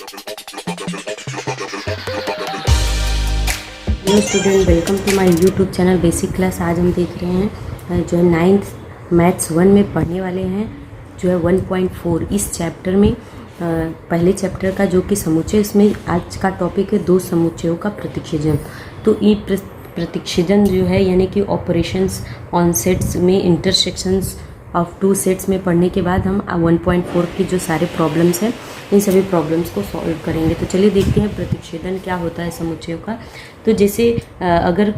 Hello student, welcome to my YouTube channel basic class. आज हम देख रहे हैं जो है 9th मैथ्स 1 में पढ़ने वाले हैं जो है 1.4 इस चैप्टर में। पहले चैप्टर का जो कि समुच्चय, इसमें आज का टॉपिक है दो समुच्चयों का प्रतिच्छेदन। तो ये प्रतिच्छेदन जो है यानी कि ऑपरेशंस ऑन सेट्स में इंटरसेक्शंस ऑफ टू सेट्स में पढ़ने के बाद हम 1.4 की जो सारे प्रॉब्लम्स हैं इन सभी प्रॉब्लम्स को सॉल्व करेंगे। तो चलिए देखते हैं प्रतिच्छेदन क्या होता है समुच्चयों का। तो जैसे अगर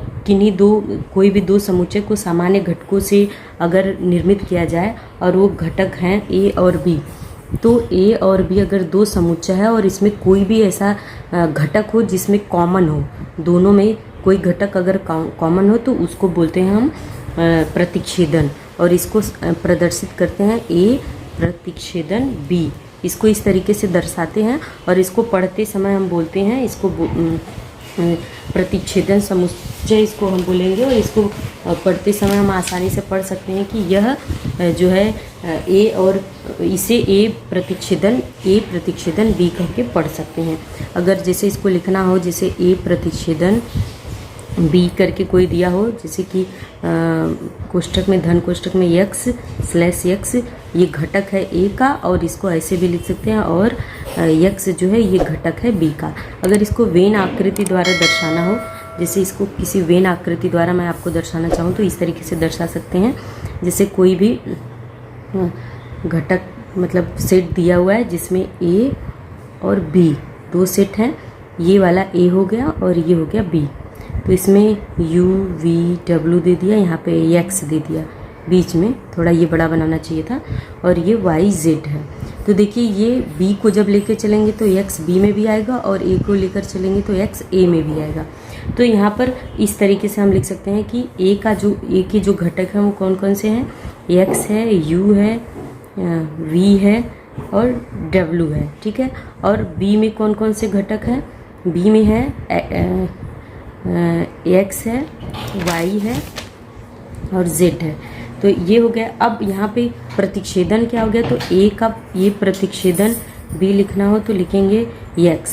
कोई भी दो समुच्चय को सामान्य घटकों से अगर निर्मित किया जाए और वो घटक हैं ए और बी, तो ए और बी अगर दो समुच्चय है और इसमें कोई भी ऐसा घटक हो जिसमें कॉमन हो, दोनों में कोई घटक अगर कॉमन हो तो उसको बोलते हैं हम प्रतिच्छेदन। और इसको प्रदर्शित करते हैं ए प्रतिच्छेदन बी। इसको इस तरीके से दर्शाते हैं और इसको पढ़ते समय हम बोलते हैं इसको प्रतिच्छेदन समुच्चय इसको हम बोलेंगे। और इसको पढ़ते समय हम आसानी से पढ़ सकते हैं कि यह जो है ए और इसे ए प्रतिच्छेदन बी करके पढ़ सकते हैं। अगर जैसे इसको लिखना हो, जैसे ए प्रतिच्छेदन बी करके कोई दिया हो, जैसे कि कोष्ठक में धन कोष्ठक में x/x ये घटक है ए का, और इसको ऐसे भी लिख सकते हैं, और x जो है ये घटक है बी का। अगर इसको वेन आकृति द्वारा दर्शाना हो, जैसे इसको किसी वेन आकृति द्वारा मैं आपको दर्शाना चाहूँ तो इस तरीके से दर्शा सकते हैं। जैसे कोई भी घटक मतलब सेट दिया हुआ है जिसमें ए और बी दो सेट हैं, ये वाला ए हो गया और ये हो गया बी। तो इसमें u v w दे दिया, यहाँ पे x दे दिया, बीच में थोड़ा ये बड़ा बनाना चाहिए था, और ये y z है। तो देखिए ये b को जब लेकर चलेंगे तो x b में भी आएगा और a को लेकर चलेंगे तो x a में भी आएगा। तो यहाँ पर इस तरीके से हम लिख सकते हैं कि a के जो घटक हैं वो कौन कौन से हैं, x है, u है, v है और w है, ठीक है। और b में कौन कौन से घटक हैं, b में है x है, y है और z है। तो ये हो गया। अब यहाँ पे प्रतिच्छेदन क्या हो गया, तो a का ये प्रतिच्छेदन b लिखना हो तो लिखेंगे x,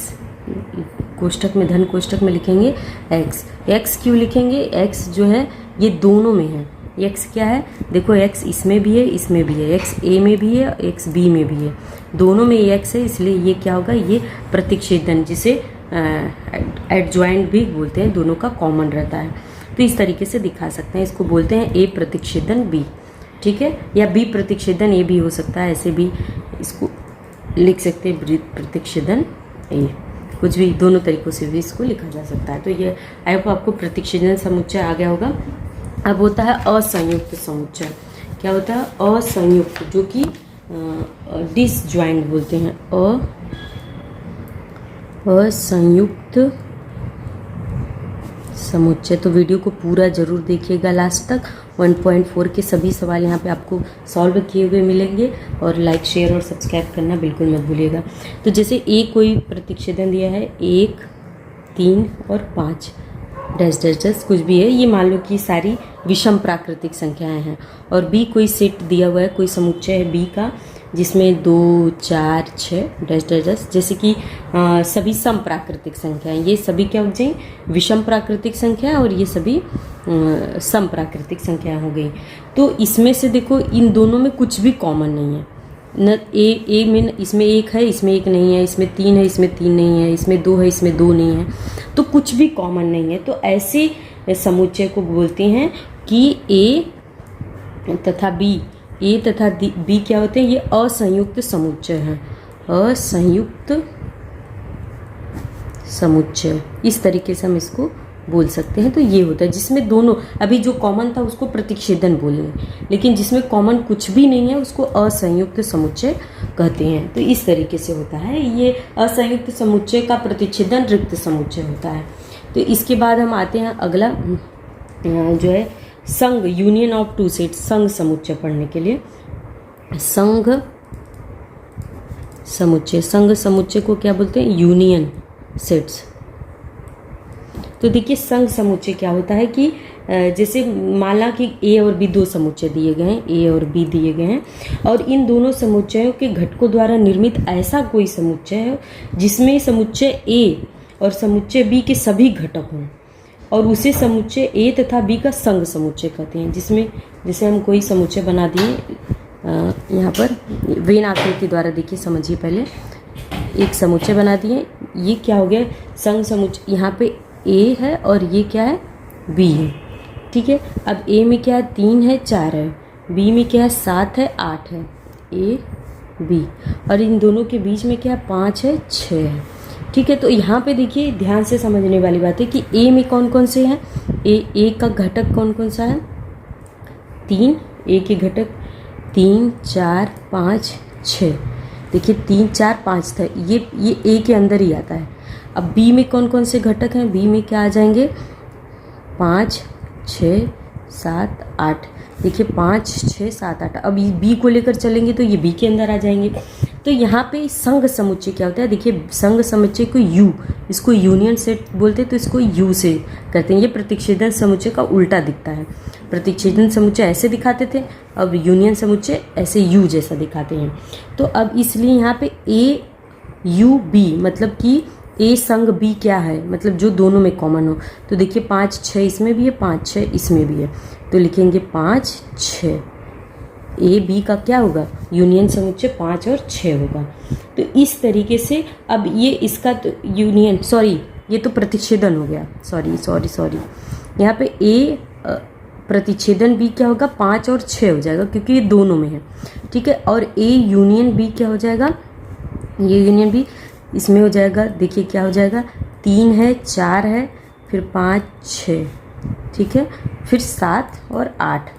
कोष्ठक में धन कोष्ठक में लिखेंगे x क्यों लिखेंगे, x जो है ये दोनों में है। x क्या है, देखो x इसमें भी है इसमें भी है, x a में भी है x b में भी है, दोनों में x है, इसलिए ये क्या होगा, ये प्रतिच्छेदन जिसे एडजॉइंट भी बोलते हैं, दोनों का कॉमन रहता है। तो इस तरीके से दिखा सकते हैं, इसको बोलते हैं ए प्रतिच्छेदन बी, ठीक है, या बी प्रतिच्छेदन ए भी हो सकता है, ऐसे भी इसको लिख सकते हैं प्रतिच्छेदन ए, कुछ भी दोनों तरीक़ों से भी इसको लिखा जा सकता है। तो ये आई होप आपको प्रतिच्छेदन समुच्चय आ गया होगा। अब होता है असंयुक्त समुच्चय। क्या होता है, असंयुक्त, जो कि डिसजॉइंट बोलते हैं, असंयुक्त समुच्चय। तो वीडियो को पूरा जरूर देखिएगा लास्ट तक। 1.4 के सभी सवाल यहाँ पे आपको सॉल्व किए हुए मिलेंगे, और लाइक शेयर और सब्सक्राइब करना बिल्कुल मत भूलिएगा। तो जैसे ए कोई प्रतिच्छेदन दिया है 1, 3 और 5 डैश डैश डैश कुछ भी है, ये मान लो कि सारी विषम प्राकृतिक संख्याएं हैं। और बी कोई सेट दिया हुआ है, कोई समुच्चय है बी का जिसमें 2, 4, 6 डैश डैश डैश, जैसे कि सभी सम प्राकृतिक संख्याएं, ये सभी क्या हो गई, विषम प्राकृतिक संख्या, और ये सभी सम प्राकृतिक संख्याएं हो गई। तो इसमें से देखो इन दोनों में कुछ भी कॉमन नहीं है न, ए में इसमें 1 है इसमें 1 नहीं है, इसमें 3 है इसमें 3 नहीं है, इसमें 2 है इसमें 2 नहीं है, तो कुछ भी कॉमन नहीं है। तो ऐसे समुच्चय को बोलते हैं कि ए तथा बी क्या होते हैं, ये असंयुक्त समुच्चय हैं, असंयुक्त समुच्चय, इस तरीके से हम इसको बोल सकते हैं। तो ये होता है जिसमें दोनों, अभी जो कॉमन था उसको प्रतिच्छेदन बोलेंगे, लेकिन जिसमें कॉमन कुछ भी नहीं है उसको असंयुक्त समुच्चय कहते हैं। तो इस तरीके से होता है, ये असंयुक्त समुच्चय का प्रतिच्छेदन रिक्त समुच्चय होता है। तो इसके बाद हम आते हैं अगला जो है संघ, यूनियन ऑफ टू सेट, संघ समुच्चय पढ़ने के लिए। संघ समुच्चय को क्या बोलते हैं, यूनियन सेट्स। तो देखिए संघ समुच्चय क्या होता है कि जैसे माला कि ए और बी दो समुच्चय दिए गए हैं, ए और बी दिए गए हैं, और इन दोनों समुच्चयों के घटकों द्वारा निर्मित ऐसा कोई समुच्चय है जिसमें समुच्चय ए और समुच्चय बी के सभी घटक हों, और उसे समुच्चय ए तथा बी का संग समुच्चय कहते हैं। जिसमें जैसे हम कोई समुच्चय बना दिए, यहाँ पर वेन आकृति द्वारा देखिए, समझिए पहले एक समुच्चय बना दिए, ये क्या हो गया संग समुच्चय। यहाँ पे ए है और ये क्या है बी है, ठीक है। अब ए में क्या है 3 है 4 है, बी में क्या है 7 है 8 है, ए बी, और इन दोनों के बीच में क्या है 5 है 6 है, ठीक है। तो यहाँ पे देखिए ध्यान से समझने वाली बात है कि ए में कौन कौन से हैं, ए का घटक कौन कौन सा है 3, ए के घटक 3 4 5 6, देखिए 3 4 5 था, ये ए के अंदर ही आता है। अब बी में कौन कौन से घटक हैं, बी में क्या आ जाएंगे 5 6 7 8, देखिए 5 6 7 8। अब ये बी को लेकर चलेंगे तो ये बी के अंदर आ जाएंगे। तो यहाँ पे संघ समुच्चय क्या होता है, देखिए संघ समुच्चय को यू, इसको यूनियन सेट बोलते हैं, तो इसको यू से करते हैं। ये प्रतिच्छेदन समुच्चय का उल्टा दिखता है, प्रतिच्छेदन समुच्चय ऐसे दिखाते थे, अब यूनियन समुच्चय ऐसे यू जैसा दिखाते हैं। तो अब इसलिए यहाँ पे ए यू बी, मतलब कि ए संग बी क्या है, मतलब जो दोनों में कॉमन हो। तो देखिए 5 6 इसमें भी है, 5 6 इसमें भी है, तो लिखेंगे 5 6, ए बी का क्या होगा यूनियन समुच्चय 5 और 6 होगा। तो इस तरीके से अब ये इसका तो यूनियन, सॉरी ये तो प्रतिच्छेदन हो गया, सॉरी यहाँ पे ए प्रतिच्छेदन बी क्या होगा 5 और 6 हो जाएगा, क्योंकि ये दोनों में है, ठीक है। और ए यूनियन बी क्या हो जाएगा, ये यूनियन बी इसमें हो जाएगा, देखिए क्या हो जाएगा 3 है 4 है, फिर 5 6, ठीक है, फिर 7 और 8,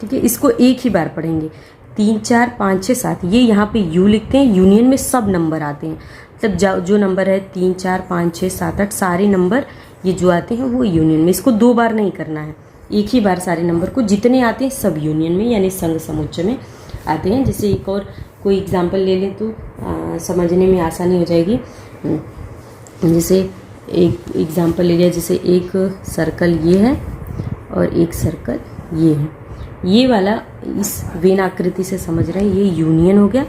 ठीक है। इसको एक ही बार पढ़ेंगे, 3 4 5 6 7, ये यहाँ पे यू लिखते हैं, यूनियन में सब नंबर आते हैं, मतलब जो नंबर है 3 4 5 6 7 8 सारे नंबर ये जो आते हैं वो यूनियन में। इसको 2 बार नहीं करना है, एक ही बार सारे नंबर को जितने आते हैं सब यूनियन में यानी संघ समुच्चय में आते हैं। जैसे एक और कोई एग्जाम्पल ले लें तो समझने में आसानी हो जाएगी। जैसे एक एग्जाम्पल ले लिया, जैसे एक सर्कल ये है और एक सर्कल ये है, ये वाला इस वेन आकृति से समझ रहे हैं, ये यूनियन हो गया,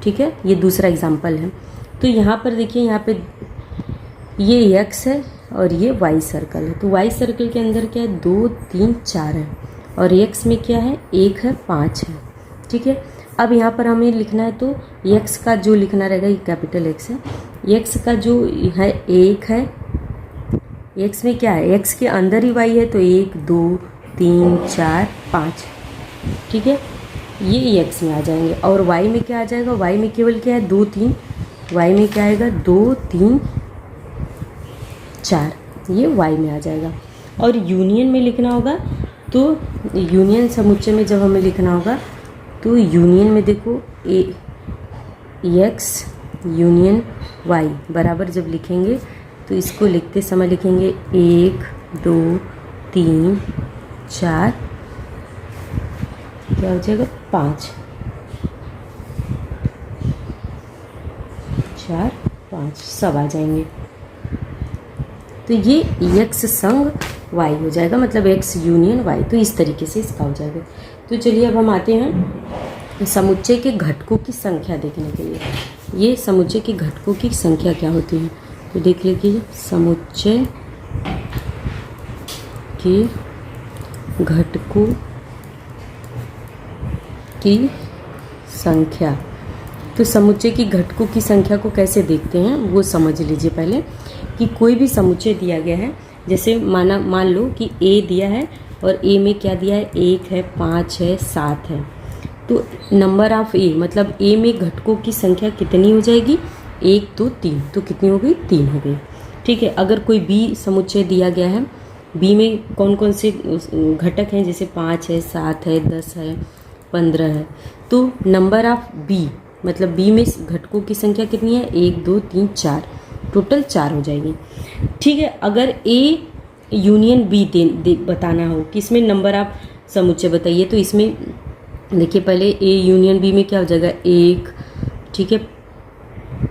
ठीक है। ये दूसरा एग्जाम्पल है। तो यहाँ पर देखिए, यहाँ पे ये x है और ये y सर्कल है। तो y सर्कल के अंदर क्या है 2 3 4 है, और x में क्या है 1 है 5 है, ठीक है। अब यहाँ पर हमें लिखना है, तो x का जो लिखना रहेगा ये कैपिटल X है, x का जो है 1 है, x में क्या है x के अंदर ही y है, तो 1 2 3 4 5, ठीक है, ये x में आ जाएंगे। और y में क्या आ जाएगा, y में केवल क्या है 2 3, y में क्या आएगा 2 3 4, ये y में आ जाएगा। और यूनियन में लिखना होगा, तो यूनियन समुच्चय में जब हमें लिखना होगा तो यूनियन में देखो x यूनियन y बराबर जब लिखेंगे तो इसको लिखते समय लिखेंगे 1 2 3 4, क्या हो जाएगा 5 4 5 सब आ जाएंगे। तो ये x संग y हो जाएगा, मतलब x यूनियन y। तो इस तरीके से इसका हो जाएगा। तो चलिए अब हम आते हैं समुच्चय के घटकों की संख्या देखने के लिए। ये समुच्चय के घटकों की संख्या क्या होती है, तो देख लीजिए समुच्चय के घटकों की संख्या। तो समुच्चय की घटकों की संख्या को कैसे देखते हैं वो समझ लीजिए पहले, कि कोई भी समुच्चय दिया गया है, जैसे मान लो कि a दिया है और a में क्या दिया है 1 है 5 है 7 है, तो नंबर ऑफ a मतलब a में घटकों की संख्या कितनी हो जाएगी 1 2 3, तो कितनी हो गई 3 हो गई, ठीक है। अगर कोई b समुच्चय दिया गया है, b में कौन कौन से घटक हैं, जैसे 5 है 7 है 10 है 15 है, तो नंबर ऑफ b मतलब b में घटकों की संख्या कितनी है 1 2 3 4, टोटल 4 हो जाएगी, ठीक है। अगर a यूनियन b बताना हो कि इसमें नंबर ऑफ समुच्चय बताइए, तो इसमें देखिए पहले a यूनियन b में क्या हो जाएगा 1, ठीक है,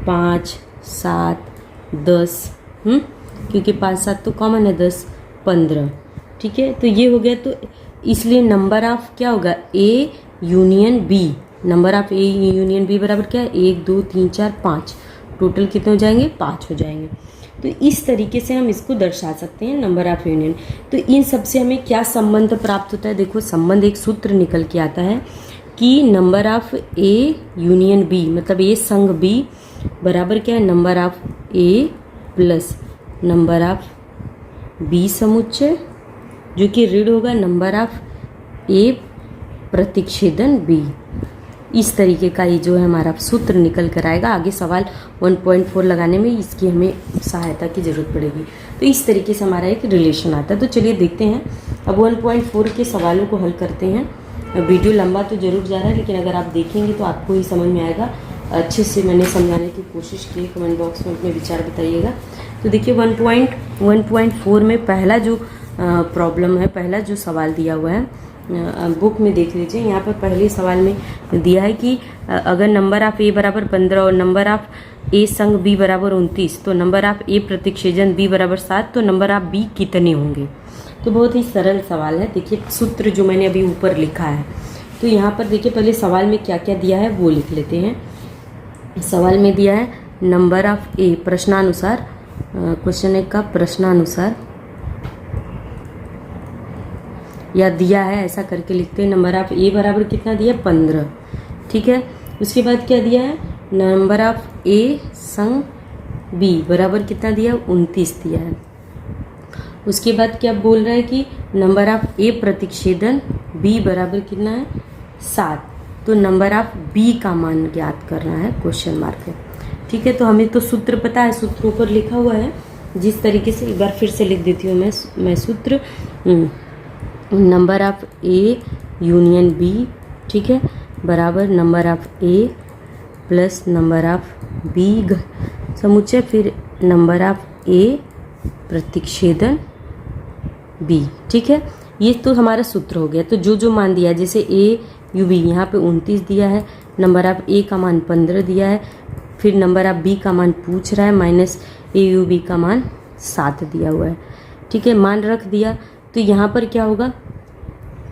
5 7 10, क्योंकि 5 7 तो कॉमन है 10 15, ठीक है, तो ये हो गया। तो इसलिए नंबर ऑफ क्या होगा, A union B, number of A union B बराबर क्या है, 1 2 3 4 5, टोटल कितने हो जाएंगे, 5 हो जाएंगे। तो इस तरीके से हम इसको दर्शा सकते हैं नंबर ऑफ यूनियन। तो इन सब से हमें क्या संबंध प्राप्त होता है, देखो संबंध एक सूत्र निकल के आता है कि number of A union B, मतलब ए संग बी बराबर क्या है, number of A plus number of B समुच्चय, जो कि ऋण होगा नंबर ऑफ ए प्रतिच्छेदन बी। इस तरीके का ये जो है हमारा सूत्र निकल कर आएगा। आगे सवाल 1.4 लगाने में इसकी हमें सहायता की जरूरत पड़ेगी। तो इस तरीके से हमारा एक रिलेशन आता है। तो चलिए देखते हैं अब 1.4 के सवालों को हल करते हैं। वीडियो लंबा तो जरूर जा रहा है, लेकिन अगर आप देखेंगे तो आपको ही समझ में आएगा। अच्छे से मैंने समझाने की कोशिश की। कमेंट बॉक्स में अपने विचार बताइएगा। तो देखिए 1.4 में पहला जो प्रॉब्लम है, पहला जो सवाल दिया हुआ है, बुक में देख लीजिए। यहाँ पर पहले सवाल में दिया है कि अगर नंबर ऑफ ए बराबर 15 और नंबर ऑफ ए संग बी बराबर 29, तो नंबर ऑफ ए प्रतिच्छेदन बी बराबर 7, तो नंबर ऑफ बी कितने होंगे। तो बहुत ही सरल सवाल है। देखिए सूत्र जो मैंने अभी ऊपर लिखा है, तो यहाँ पर देखिए पहले सवाल में क्या क्या दिया है वो लिख लेते हैं। सवाल में दिया है नंबर ऑफ ए प्रश्नानुसार, क्वेश्चन 1 का प्रश्नानुसार या दिया है ऐसा करके लिखते हैं। नंबर ऑफ ए बराबर कितना दिया, 15, ठीक है। उसके बाद क्या दिया है, नंबर ऑफ ए संग बी बराबर कितना दिया, 29 दिया है। उसके बाद क्या बोल रहा है कि नंबर ऑफ ए प्रतिच्छेदन बी बराबर कितना है, 7, तो नंबर ऑफ बी का मान ज्ञात करना है, क्वेश्चन मार्क है, ठीक है। तो हमें तो सूत्र पता है, सूत्र ऊपर लिखा हुआ है। जिस तरीके से एक बार फिर से लिख देती हूँ मैं सूत्र, number of A union B, ठीक है, बराबर number of A plus number of B समुच्चय, फिर नंबर ऑफ ए प्रतिच्छेदन बी, ठीक है। ये तो हमारा सूत्र हो गया। तो जो जो मान दिया है, जैसे ए यू बी यहाँ पे 29 दिया है, नंबर ऑफ ए का मान 15 दिया है, फिर नंबर ऑफ बी का मान पूछ रहा है, माइनस ए यू बी का मान 7 दिया हुआ है, ठीक है, मान रख दिया। तो यहाँ पर क्या होगा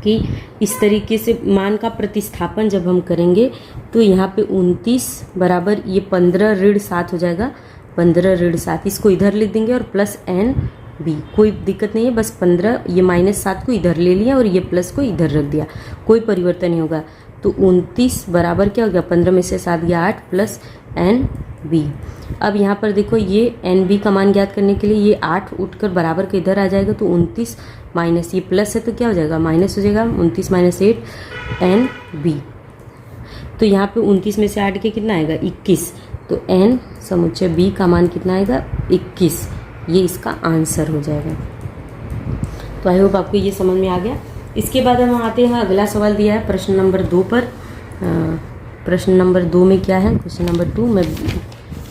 कि इस तरीके से मान का प्रतिस्थापन जब हम करेंगे तो यहाँ पे 29 बराबर ये 15 ऋण 7 हो जाएगा, 15 ऋण 7 इसको इधर लिख देंगे और प्लस एन बी, कोई दिक्कत नहीं है, बस 15 ये माइनस 7 को इधर ले लिया और ये प्लस को इधर रख दिया, कोई परिवर्तन नहीं होगा। तो 29 बराबर क्या हो गया, 15 में से 7 गया 8 प्लस एन बी। अब यहाँ पर देखो ये एन बी का मान ज्ञात करने के लिए ये 8 उठकर बराबर के इधर आ जाएगा, तो 29 माइनस ये प्लस है तो क्या हो जाएगा, माइनस हो जाएगा, 29 माइनस 8 एन बी। तो यहाँ पे 29 में से 8 के कितना आएगा, 21, तो एन समुच्चय बी का मान कितना आएगा, 21, ये इसका आंसर हो जाएगा। तो आई होप आपको ये समझ में आ गया। इसके बाद हम आते हैं, अगला सवाल दिया है प्रश्न नंबर 2 पर। प्रश्न नंबर 2 में क्या है, क्वेश्चन नंबर 2 मैं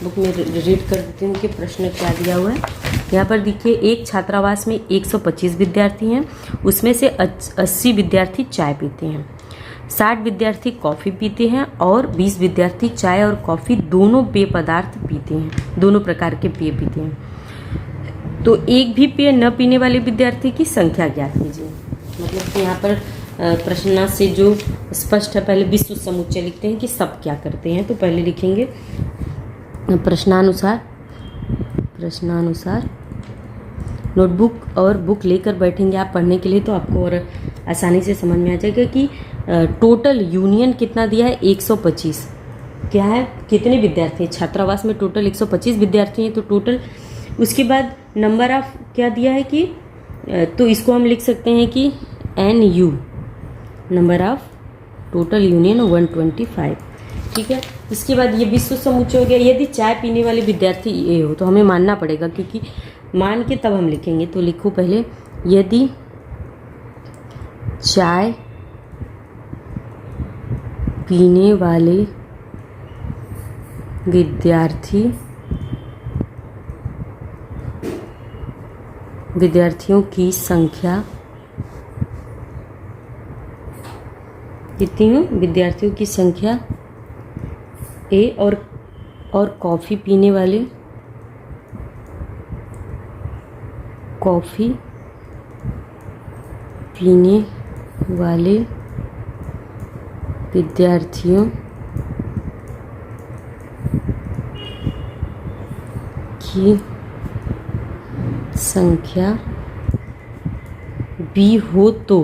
बुक में रीड कर देती हूँ कि प्रश्न क्या दिया हुआ है। यहाँ पर देखिए एक छात्रावास में 125 विद्यार्थी हैं, उसमें से 80 विद्यार्थी चाय पीते हैं, 60 विद्यार्थी कॉफ़ी पीते हैं और 20 विद्यार्थी चाय और कॉफ़ी दोनों पेय पदार्थ पीते हैं, दोनों प्रकार के पेय पीते हैं। तो एक भी पेय न पीने वाले विद्यार्थी की संख्या ज्ञात कीजिए। मतलब कि यहाँ पर प्रश्न से जो स्पष्ट है, पहले विश्व समुच्चय लिखते हैं कि सब क्या करते हैं। तो पहले लिखेंगे प्रश्नानुसार, नोटबुक और बुक लेकर बैठेंगे आप पढ़ने के लिए, तो आपको और आसानी से समझ में आ जाएगा कि टोटल यूनियन कितना दिया है, 125 क्या है, कितने विद्यार्थी हैं छात्रावास में, टोटल 125 विद्यार्थी हैं। तो टोटल, उसके बाद नंबर ऑफ क्या दिया है कि, तो इसको हम लिख सकते हैं कि N U, number of total union 125, ठीक है। इसके बाद ये विश्व समुच्चय हो गया। यदि चाय पीने वाले विद्यार्थी ए हो तो हमें मानना पड़ेगा, क्योंकि मान के तब हम लिखेंगे। तो लिखो पहले, यदि चाय पीने वाले विद्यार्थियों की संख्या कितनी हो, विद्यार्थियों की संख्या ए और कॉफ़ी पीने वाले पीने वाले विद्यार्थियों की संख्या बी हो तो,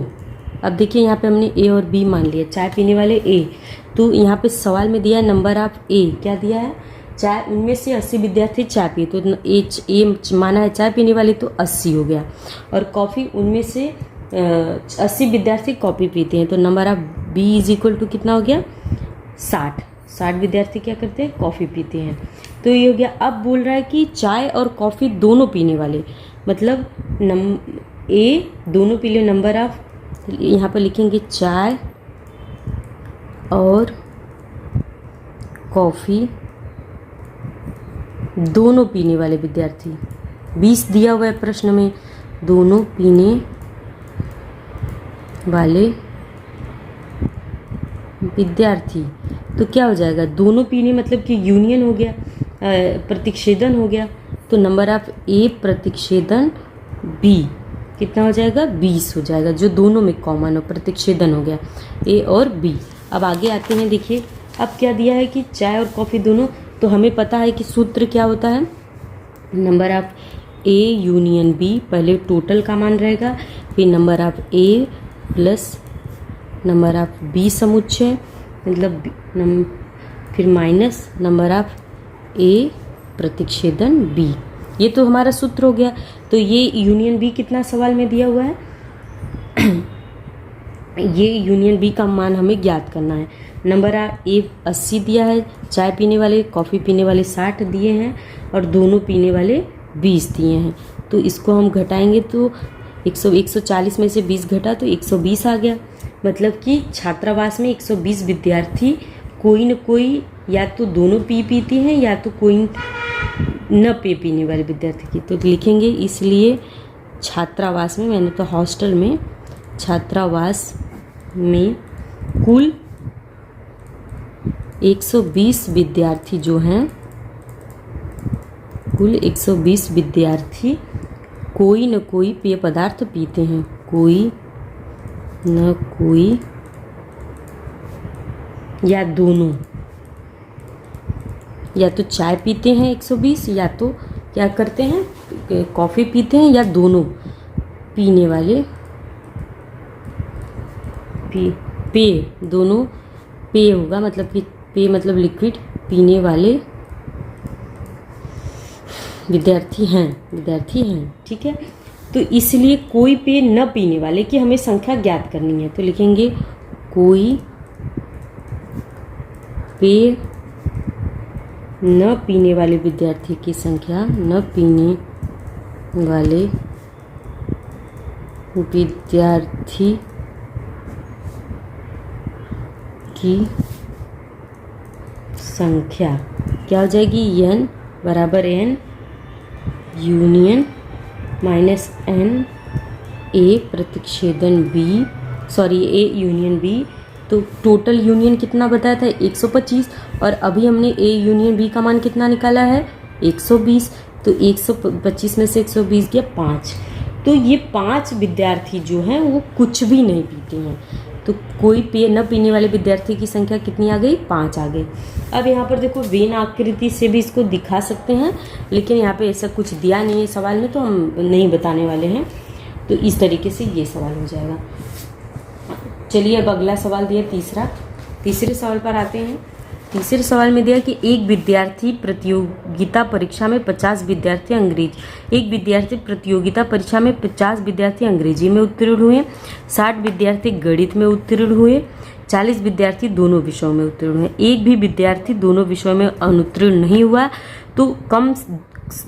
अब देखिए यहाँ पे हमने ए और बी मान लिया, चाय पीने वाले ए, तो यहाँ पे सवाल में दिया है नंबर ऑफ ए, क्या दिया है, चाय, उनमें से 80 विद्यार्थी चाय पिए, तो ए माना है चाय पीने वाले, तो 80 हो गया। और कॉफ़ी, उनमें से 80 विद्यार्थी कॉफ़ी पीते हैं, तो number of B is equal to कितना हो गया, 60 विद्यार्थी क्या करते हैं, कॉफ़ी पीते हैं। तो ये हो गया। अब बोल रहा है कि चाय और कॉफ़ी दोनों पीने वाले, मतलब ए दोनों पी ले, नंबर ऑफ, यहाँ पर लिखेंगे चाय और कॉफ़ी दोनों पीने वाले विद्यार्थी, 20 दिया हुआ है प्रश्न में, दोनों पीने वाले विद्यार्थी, तो क्या हो जाएगा, दोनों पीने मतलब कि यूनियन हो गया, प्रतिच्छेदन हो गया, तो नंबर ऑफ ए प्रतिच्छेदन बी कितना हो जाएगा, 20 हो जाएगा, जो दोनों में कॉमन हो, प्रतिच्छेदन हो गया ए और बी। अब आगे आते हैं, देखिए अब क्या दिया है कि चाय और कॉफ़ी दोनों, तो हमें पता है कि सूत्र क्या होता है, number of A union B, पहले टोटल का मान रहेगा, फिर number of A plus number of B समुच्चय, मतलब फिर माइनस नंबर ऑफ ए प्रतिच्छेदन बी, ये तो हमारा सूत्र हो गया। तो ये यूनियन बी कितना सवाल में दिया हुआ है, ये यूनियन बी का मान हमें ज्ञात करना है। नंबर ए 80 दिया है, चाय पीने वाले कॉफ़ी पीने वाले 60 दिए हैं, और दोनों पीने वाले 20 दिए हैं। तो इसको हम घटाएंगे तो 140 में से 20 घटा तो 120 आ गया, मतलब कि छात्रावास में 120 विद्यार्थी कोई न कोई, या तो दोनों पीते हैं या तो कोई न पीने वाले विद्यार्थी की, तो लिखेंगे इसलिए छात्रावास में, मैंने तो हॉस्टल में, छात्रावास में कुल 120 विद्यार्थी जो हैं, कुल 120 विद्यार्थी कोई न कोई पेय पदार्थ पीते हैं, कोई न कोई या दोनों, या तो चाय पीते हैं 120, या तो क्या करते हैं, कॉफ़ी पीते हैं, या दोनों पीने वाले पेय, दोनों पेय होगा, मतलब कि पेय मतलब लिक्विड, पीने वाले विद्यार्थी हैं, ठीक है। तो इसलिए कोई पेय न पीने वाले की हमें संख्या ज्ञात करनी है, तो लिखेंगे कोई पेय न पीने वाले विद्यार्थी की संख्या, न पीने वाले विद्यार्थी की संख्या क्या हो जाएगी, n बराबर n union minus n A प्रतिच्छेदन B, sorry A union B, तो टोटल यूनियन कितना बताया था 125, और अभी हमने ए यूनियन बी का मान कितना निकाला है 120, तो 125 में से 120 गया 5, तो ये 5 विद्यार्थी जो हैं वो कुछ भी नहीं पीते हैं, तो कोई पेय न पीने वाले विद्यार्थी की संख्या कितनी आ गई, 5 आ गई। अब यहाँ पर देखो वेन आकृति से भी इसको दिखा सकते हैं, लेकिन यहाँ पे ऐसा कुछ दिया नहीं है सवाल में, तो हम नहीं बताने वाले हैं, तो इस तरीके से ये सवाल हो जाएगा। चलिए अब अगला सवाल दिया तीसरे सवाल पर आते हैं। तीसरे सवाल में दिया कि एक विद्यार्थी प्रतियोगिता परीक्षा में 50 विद्यार्थी अंग्रेजी में उत्तीर्ण हुए, 60 विद्यार्थी गणित में उत्तीर्ण हुए, 40 विद्यार्थी दोनों विषयों में उत्तीर्ण हुए, एक भी विद्यार्थी दोनों विषयों में अनुत्तीर्ण नहीं हुआ, तो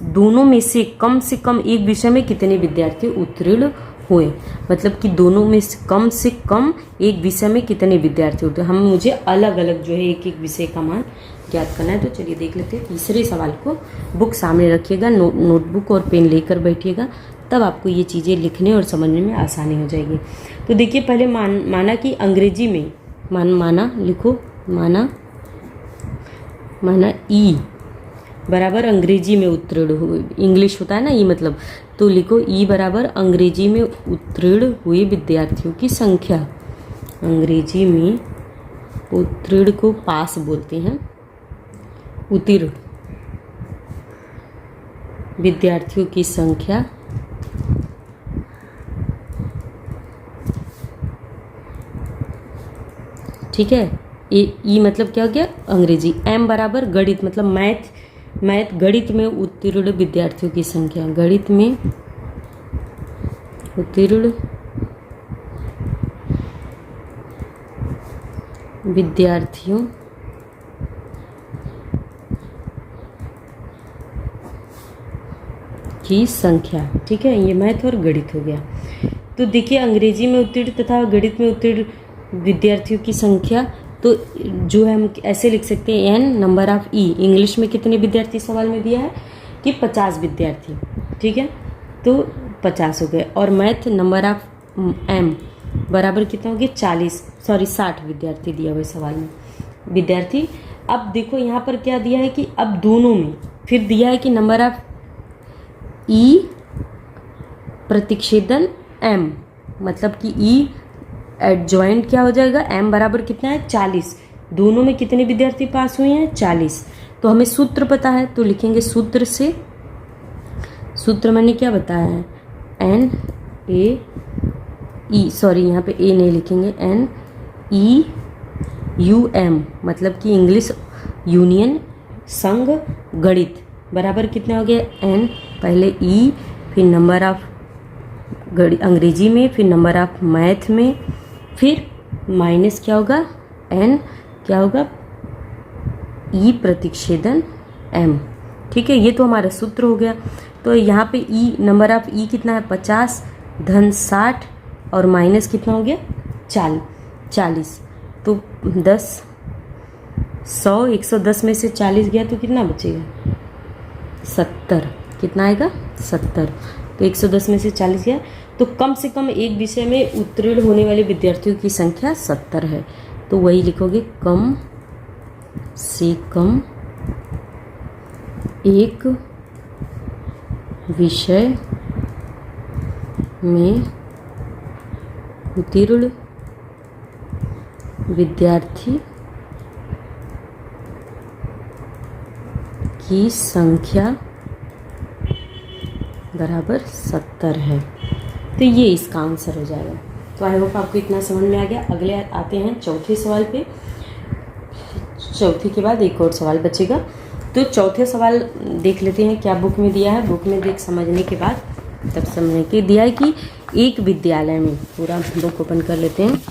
दोनों में से कम एक विषय में कितने विद्यार्थी उत्तीर्ण हुए, मतलब कि दोनों में से कम एक विषय में कितने विद्यार्थी होते हैं। मुझे अलग अलग जो है एक एक विषय का मान ज्ञात करना है। तो चलिए देख लेते हैं। तीसरे सवाल को बुक सामने रखिएगा, नोटबुक और पेन लेकर बैठिएगा, तब आपको ये चीज़ें लिखने और समझने में आसानी हो जाएगी। तो देखिए पहले माना कि अंग्रेजी में माना लिखो, माना ई बराबर अंग्रेजी में उत्तीर्ण हुए, इंग्लिश होता है ना ई मतलब, तो लिखो ई बराबर अंग्रेजी में उत्तीर्ण हुए विद्यार्थियों की संख्या। अंग्रेजी में उत्तीर्ण को पास बोलते हैं, उत्तीर्ण विद्यार्थियों की संख्या ठीक है। ई मतलब क्या हो गया अंग्रेजी। एम बराबर गणित मतलब मैथ गणित में उत्तीर्ण विद्यार्थियों की संख्या, गणित में उत्तीर्ण विद्यार्थियों की संख्या ठीक है। ये मैथ और गणित हो गया। तो देखिए अंग्रेजी में उत्तीर्ण तथा गणित में उत्तीर्ण विद्यार्थियों की संख्या, तो जो है हम ऐसे लिख सकते हैं N number of E. English में कितने विद्यार्थी सवाल में दिया है कि 50 विद्यार्थी ठीक है, तो 50 हो गए। और मैथ नंबर ऑफ एम बराबर कितना हो गया 60 विद्यार्थी दिया हुआ सवाल में विद्यार्थी। अब देखो यहाँ पर क्या दिया है कि अब दोनों में फिर दिया है कि नंबर ऑफ ई प्रतिच्छेदन एम, मतलब कि ई एडजॉइंट क्या हो जाएगा एम बराबर कितना है 40। दोनों में कितने विद्यार्थी पास हुए हैं 40। तो हमें सूत्र पता है तो लिखेंगे सूत्र से, सूत्र मैंने क्या बताया है एन ए ई, सॉरी यहाँ पे ए नहीं लिखेंगे, एन ई यू एम मतलब कि इंग्लिश यूनियन संघ गणित बराबर कितना हो गया एन, पहले ई फिर नंबर ऑफ अंग्रेजी में, फिर नंबर ऑफ मैथ में, फिर माइनस क्या होगा एन क्या होगा ई प्रतिच्छेदन एम ठीक है। ये तो हमारा सूत्र हो गया। तो यहाँ पे ई नंबर ऑफ ई कितना है 50 धन 60 और माइनस कितना हो गया 40। तो 110 में से 40 गया तो कितना बचेगा 70। कितना आएगा 70। तो 110 में से 40 गया, तो कम से कम एक विषय में उत्तीर्ण होने वाले विद्यार्थियों की संख्या 70 है। तो वही लिखोगे कम से कम एक विषय में उत्तीर्ण विद्यार्थी की संख्या बराबर 70 है। तो ये इसका आंसर हो जाएगा। तो आई होप आपको इतना समझ में आ गया। अगले आते हैं चौथे सवाल पे। चौथे के बाद एक और सवाल बचेगा, तो चौथे सवाल देख लेते हैं क्या बुक में दिया है। बुक में देख समझने के बाद तब समझने के दिया है कि एक विद्यालय में, पूरा बुक ओपन कर लेते हैं,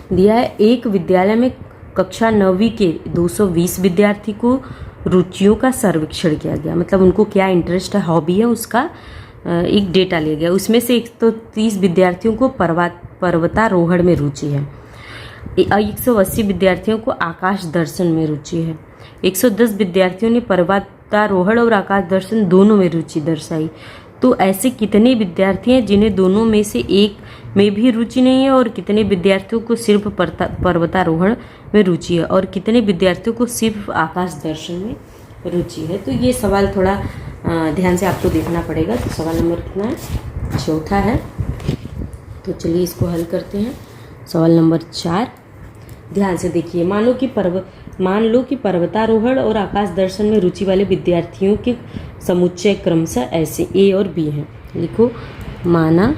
दिया है एक विद्यालय में कक्षा 9वीं के 220 विद्यार्थी को रुचियों का सर्वेक्षण किया गया, मतलब उनको क्या इंटरेस्ट है, हॉबी है, उसका एक डेटा लिया गया। उसमें से 130 विद्यार्थियों को पर्वतारोहण में रुचि है, 180 विद्यार्थियों को आकाश दर्शन में रुचि है, 110 विद्यार्थियों ने पर्वतारोहण और आकाश दर्शन दोनों में रुचि दर्शाई। तो ऐसे कितने विद्यार्थी हैं जिन्हें दोनों में से एक में भी रुचि नहीं है, और कितने विद्यार्थियों को सिर्फ पर्वतारोहण में रुचि है, और कितने विद्यार्थियों को सिर्फ आकाश दर्शन में रुचि है। तो ये सवाल थोड़ा ध्यान से आपको देखना पड़ेगा। तो सवाल नंबर कितना है, चौथा है। तो चलिए इसको हल करते हैं। सवाल नंबर 4 ध्यान से देखिए। मान लो कि पर्वतारोहण और आकाश दर्शन में रुचि वाले विद्यार्थियों के समुच्चय क्रमशः ऐसे ए और बी हैं। लिखो माना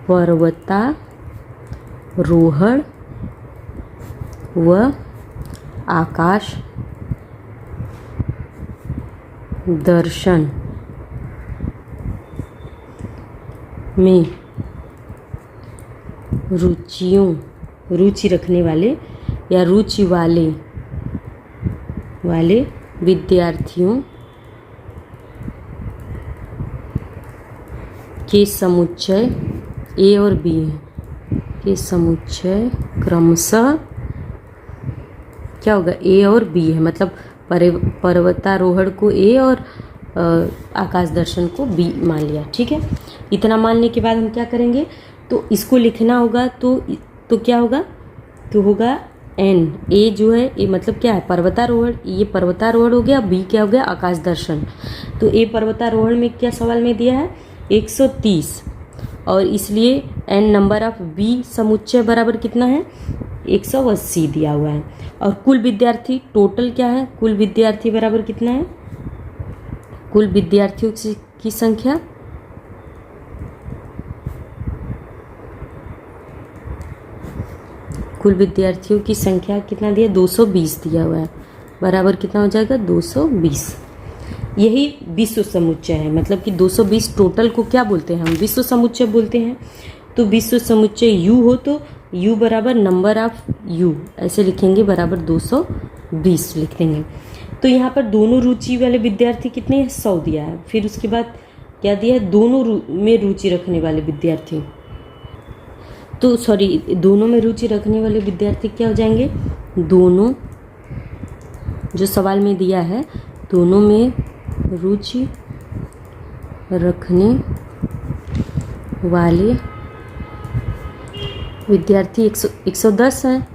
पर्वतारोहण व आकाश दर्शन में रुचि रखने वाले या रुचि वाले विद्यार्थियों के समुच्चय ए और बी के समुच्चय क्रमशः क्या होगा ए और बी है, मतलब पर्वतारोहण को ए और आकाश दर्शन को बी मान लिया। ठीक है, इतना मानने के बाद हम क्या करेंगे, तो इसको लिखना होगा। तो क्या होगा, तो होगा एन, ए जो है ए मतलब क्या है पर्वतारोहण, ये पर्वतारोहण हो गया, बी क्या हो गया आकाश दर्शन। तो ए पर्वतारोहण में क्या सवाल में दिया है 130 और इसलिए एन नंबर ऑफ बी समुच्चय बराबर कितना है 180 दिया हुआ है। और कुल विद्यार्थी टोटल क्या है, कुल विद्यार्थी बराबर कितना है, कुल विद्यार्थियों की संख्या कुल विद्यार्थियों की संख्या कितना दिया 220 दिया हुआ है, बराबर कितना हो जाएगा 220। यही विश्व समुच्चय है, मतलब कि 220 टोटल को क्या बोलते हैं हम विश्व समुच्चय बोलते हैं। तो विश्व समुच्चय U हो तो U बराबर नंबर ऑफ U ऐसे लिखेंगे बराबर 220 लिख देंगे। तो यहाँ पर दोनों रुचि वाले विद्यार्थी कितने हैं 100 दिया है। फिर उसके बाद क्या दिया है दोनों में रुचि रखने वाले विद्यार्थी, तो सॉरी दोनों में रुचि रखने वाले विद्यार्थी क्या हो जाएंगे, दोनों जो सवाल में दिया है दोनों में रुचि रखने वाले विद्यार्थी 110 हैं,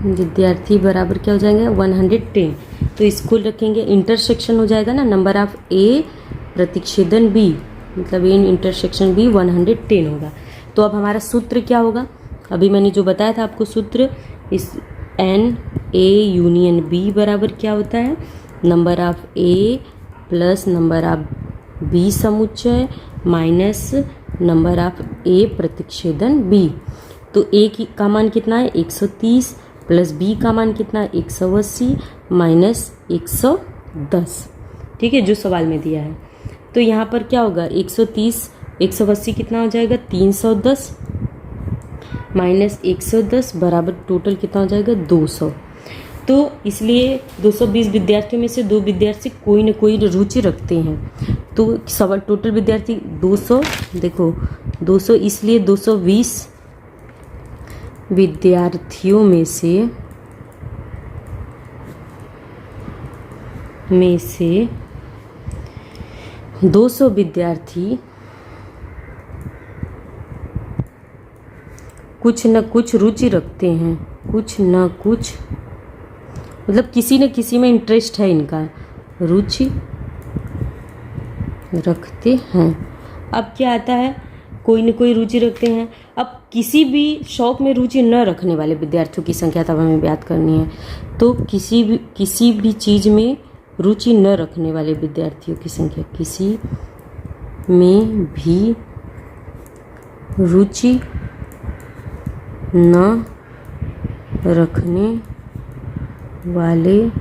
विद्यार्थी बराबर क्या हो जाएंगे 110। तो इसको रखेंगे इंटरसेक्शन हो जाएगा ना नंबर ऑफ ए प्रतिच्छेदन बी, मतलब ए इंटरसेक्शन बी 110 होगा। तो अब हमारा सूत्र क्या होगा, अभी मैंने जो बताया था आपको सूत्र, इस एन ए यूनियन बी बराबर क्या होता है number of A plus number of B समुच्चय माइनस नंबर ऑफ ए प्रतिच्छेदन बी। तो ए का मान कितना है 130 प्लस बी का मान कितना है 180 माइनस 110, ठीक है जो सवाल में दिया है। तो यहाँ पर क्या होगा 130 180 कितना हो जाएगा 310 माइनस 110 बराबर टोटल कितना हो जाएगा 200। तो इसलिए 220 विद्यार्थियों में से 2 विद्यार्थी कोई न कोई रुचि रखते हैं। तो सवाल टोटल विद्यार्थी 200, देखो 200 इसलिए 220 विद्यार्थियों में से 200 विद्यार्थी कुछ न कुछ रुचि रखते हैं, कुछ न कुछ मतलब किसी न किसी में इंटरेस्ट है इनका, रुचि रखते हैं। अब क्या आता है कोई न कोई रुचि रखते हैं। अब किसी भी शौक में रुचि न रखने वाले विद्यार्थियों की संख्या तब हमें ज्ञात करनी है। तो किसी भी चीज़ में रुचि न रखने वाले विद्यार्थियों की संख्या, किसी में भी रुचि न रखने वाले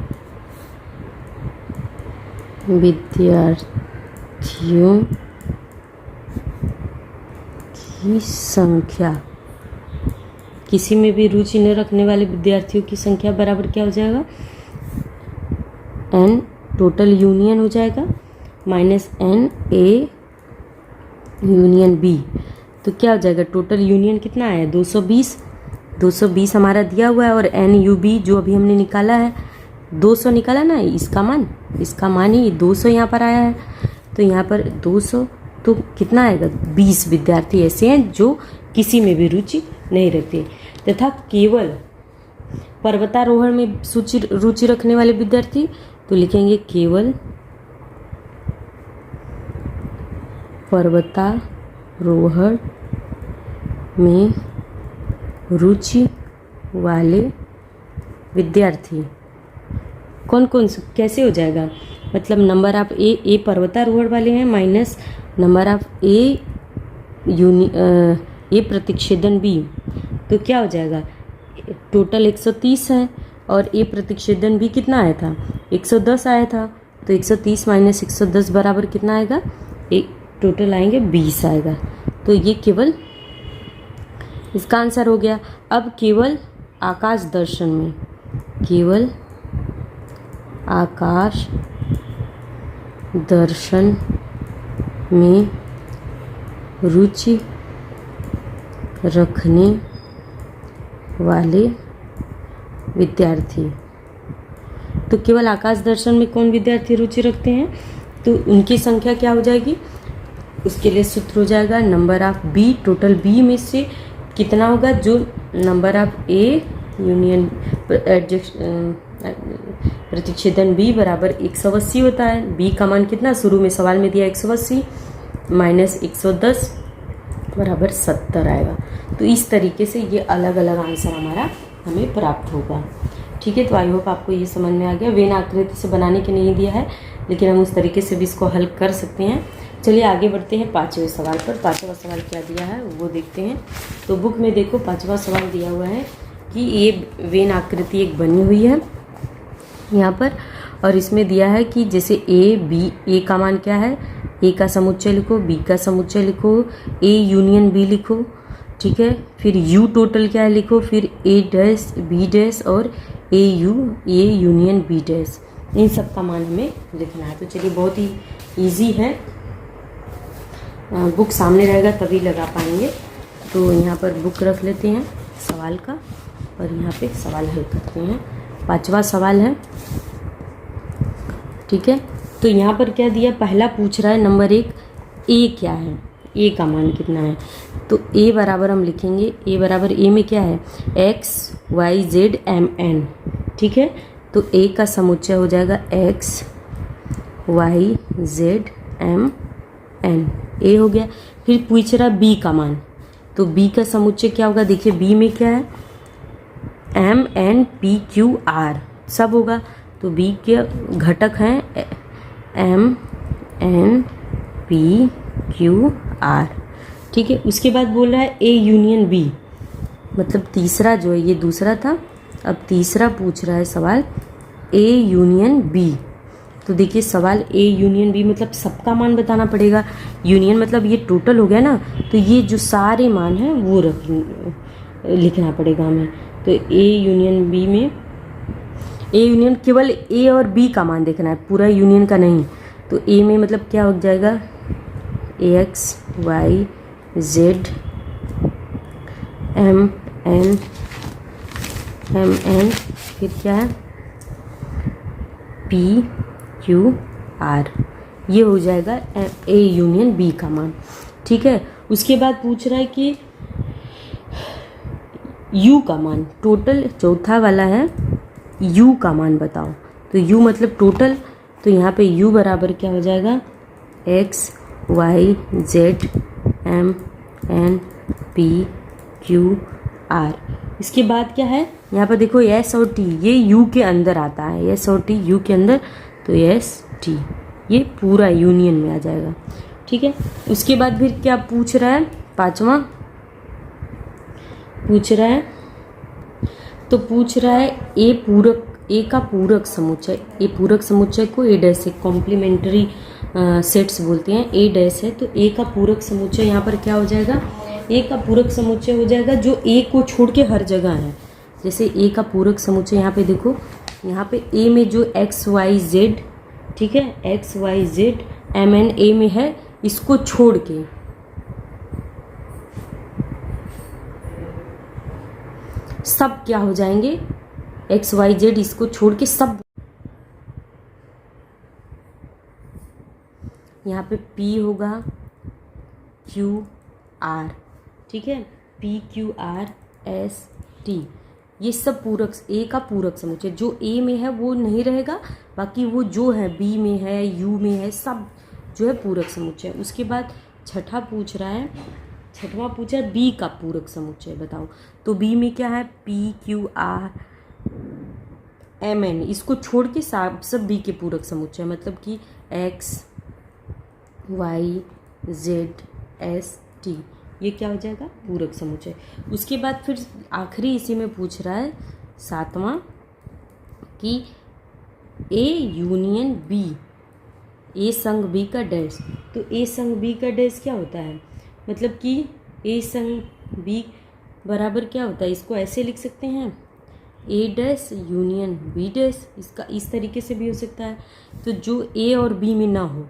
विद्यार्थियों की संख्या, किसी में भी रुचि न रखने वाले विद्यार्थियों की संख्या बराबर क्या हो जाएगा एन टोटल यूनियन हो जाएगा minus N A union B. तो क्या हो जाएगा टोटल यूनियन कितना है 220 हमारा दिया हुआ है और एन यू बी जो अभी हमने निकाला है 200 निकाला ना, इसका मान ही 200 यहाँ पर आया है। तो यहाँ पर 200 तो कितना आएगा 20 विद्यार्थी ऐसे हैं जो किसी में भी रुचि नहीं रखते तथा केवल पर्वतारोहण में रुचि रखने वाले विद्यार्थी, तो लिखेंगे केवल पर्वतारोहण में रुचि वाले विद्यार्थी कौन कौन से कैसे हो जाएगा, मतलब नंबर ऑफ ए पर्वतारोहण वाले हैं माइनस नंबर ऑफ ए प्रतिच्छेदन बी। तो क्या हो जाएगा टोटल 130 है और ए प्रतिच्छेदन बी कितना आया था 110 आया था। तो 130 माइनस 110 बराबर कितना आएगा एक टोटल आएंगे 20 आएगा। तो ये केवल इसका आंसर हो गया। अब केवल आकाश दर्शन में, केवल आकाश दर्शन में रुचि रखने वाले विद्यार्थी, तो केवल आकाश दर्शन में कौन विद्यार्थी रुचि रखते हैं, तो उनकी संख्या क्या हो जाएगी, उसके लिए सूत्र हो जाएगा number of B, total B में से कितना होगा जो नंबर ऑफ ए यूनियन प्रतिच्छेदन बी बराबर 180 होता है। बी का मान कितना, शुरू में सवाल में दिया 180 माइनस 110 बराबर 70 आएगा। तो इस तरीके से ये अलग अलग आंसर हमारा हमें प्राप्त होगा। ठीक है, तो आई होप आपको ये समझ में आ गया। वेन आकृति से बनाने के नहीं दिया है, लेकिन हम उस तरीके से भी इसको हल कर सकते हैं। चलिए आगे बढ़ते हैं 5वें सवाल पर। 5वां सवाल क्या दिया है वो देखते हैं। तो बुक में देखो 5वां सवाल दिया हुआ है कि ये वेन आकृति एक बनी हुई है यहाँ पर, और इसमें दिया है कि जैसे ए बी, ए का मान क्या है, ए का समुच्चय लिखो, बी का समुच्चय लिखो, ए यूनियन बी लिखो। ठीक है, फिर यू टोटल क्या है लिखो, फिर ए डैश बी डैश और ए यूनियन बी डैश, इन सब का मान हमें लिखना है। तो चलिए बहुत ही इजी है, बुक सामने रहेगा तभी लगा पाएंगे। तो यहाँ पर बुक रख लेते हैं सवाल का और यहाँ पे सवाल हल करते हैं। 5वां सवाल है। ठीक है, तो यहाँ पर क्या दिया, पहला पूछ रहा है नंबर 1 ए क्या है, ए का मान कितना है। तो ए बराबर हम लिखेंगे, ए बराबर ए में क्या है, X Y Z M N. ठीक है, तो ए का समुच्चय हो जाएगा X Y Z M N, A हो गया। फिर पूछ रहा बी का मान, तो बी का समुच्चय क्या होगा, देखिए बी में क्या है, M N P Q R सब होगा। तो बी के घटक हैं M N P Q R. ठीक है, उसके बाद बोल रहा है ए यूनियन बी, मतलब तीसरा जो है, ये दूसरा था, अब तीसरा पूछ रहा है सवाल ए यूनियन बी। तो देखिए सवाल ए यूनियन बी मतलब सबका मान बताना पड़ेगा, यूनियन मतलब ये टोटल हो गया ना, तो ये जो सारे मान हैं वो लिखना पड़ेगा हमें। तो ए यूनियन बी में, ए यूनियन केवल ए और बी का मान देखना है, पूरा यूनियन का नहीं। तो ए में मतलब क्या हो जाएगा, X Y Z M N फिर क्या है पी क्यू आर, ये हो जाएगा ए यूनियन बी का मान। ठीक है, उसके बाद पूछ रहा है कि यू का मान, टोटल चौथा वाला है, यू का मान बताओ। तो यू मतलब टोटल, तो यहाँ पे यू बराबर क्या हो जाएगा, X Y Z M N P Q R. इसके बाद क्या है, यहाँ पर देखो एस और टी, ये यू के अंदर आता है, एस और टी यू के अंदर, तो एस टी ये पूरा यूनियन में आ जाएगा। ठीक है, उसके बाद फिर क्या पूछ रहा है, 5वां पूछ रहा है, तो पूछ रहा है ए का पूरक समुच्चय, ए पूरक समुच्चय को ए डैश से कॉम्प्लीमेंट्री सेट्स बोलते हैं, ए डैश है, तो ए का पूरक समुच्चय यहाँ पर क्या हो जाएगा, ए का पूरक समुच्चय हो जाएगा जो ए को छोड़ के हर जगह है। जैसे ए का पूरक समुच्चय यहाँ पे देखो, यहाँ पे ए में जो एक्स वाई जेड, ठीक है, X Y Z M N A में है, इसको छोड़ के सब क्या हो जाएंगे, एक्स वाई जेड इसको छोड़ के सब, यहाँ पे P होगा Q R, ठीक है, P Q R S T, ये सब पूरक, A का पूरक समुच्चय, जो A में है वो नहीं रहेगा, बाकी वो जो है B में है U में है सब जो है पूरक समुच्चय। उसके बाद छठा पूछ रहा है, छठवां पूछा है B का पूरक समुच्चय बताओ। तो B में क्या है, P Q R M N, इसको छोड़ के सब B के पूरक समुच्चय, मतलब कि X Y Z S T, ये क्या हो जाएगा, पूरक समुच्चय। उसके बाद फिर आखिरी इसी में पूछ रहा है सातवां कि A यूनियन B, A संग B का डैश। तो A संग B का डैश क्या होता है, मतलब कि A संग B बराबर क्या होता है, इसको ऐसे लिख सकते हैं A dash union B dash, इसका इस तरीके से भी हो सकता है। तो जो A और B में ना हो,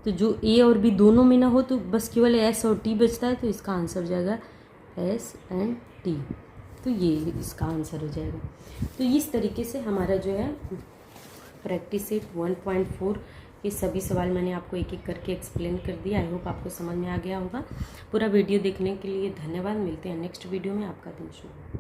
तो जो A और B दोनों में ना हो, तो बस केवल S और T बचता है, तो इसका आंसर हो जाएगा S and T, तो ये इसका आंसर हो जाएगा। तो इस तरीके से हमारा जो है प्रैक्टिस सेट 1.4 के सभी सवाल मैंने आपको एक एक करके एक्सप्लेन कर दिया। आई होप आपको समझ में आ गया होगा। पूरा वीडियो देखने के लिए धन्यवाद। मिलते हैं नेक्स्ट वीडियो में। आपका दिन शुभ हो।